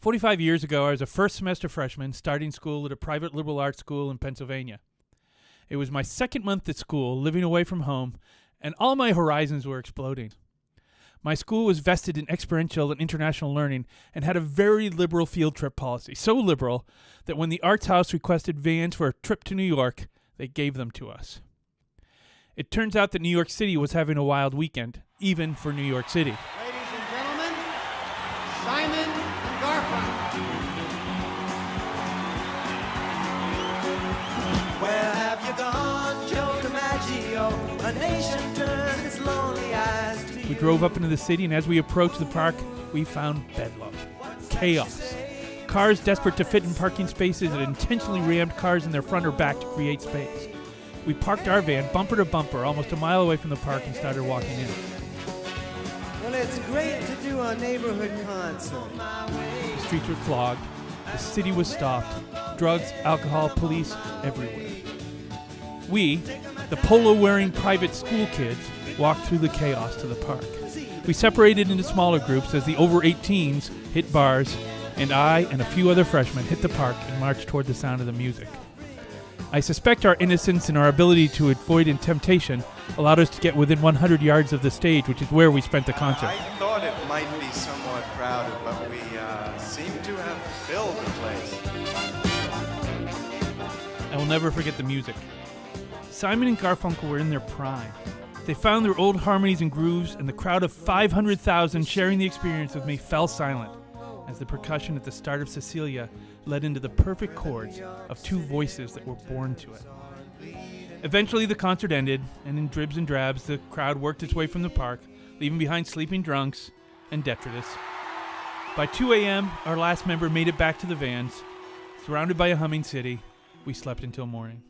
45 years ago, I was a first-semester freshman starting school at a private liberal arts school in Pennsylvania. It was my second month at school, living away from home, and all my horizons were exploding. My school was vested in experiential and international learning and had a very liberal field trip policy, so liberal that when the Arts House requested vans for a trip to New York, they gave them to us. It turns out that New York City was having a wild weekend, even for New York City. Ladies and gentlemen, Simon and Garfunkel. Where have you gone, Joe DiMaggio? A nation turned its lonely eyes to you. We drove up into the city, and as we approached the park, we found bedlam. Chaos. Cars desperate to fit in parking spaces had intentionally rammed cars in their front or back to create space. We parked our van bumper to bumper almost a mile away from the park and started walking in. Well, it's great to do a neighborhood concert. The streets were clogged. The city was stopped. Drugs, alcohol, police, everywhere. We, the polo-wearing private school kids, walked through the chaos to the park. We separated into smaller groups as the over-18s hit bars, and I and a few other freshmen hit the park and marched toward the sound of the music. I suspect our innocence and our ability to avoid temptation allowed us to get within 100 yards of the stage, which is where we spent the concert. I thought it might be somewhat crowded, but we seem to have filled the place. I will never forget the music. Simon and Garfunkel were in their prime. They found their old harmonies and grooves, and the crowd of 500,000 sharing the experience with me fell silent as the percussion at the start of Cecilia led into the perfect chords of two voices that were born to it. Eventually the concert ended, and in dribs and drabs the crowd worked its way from the park, leaving behind sleeping drunks and detritus. By 2 a.m., our last member made it back to the vans. Surrounded by a humming city, we slept until morning.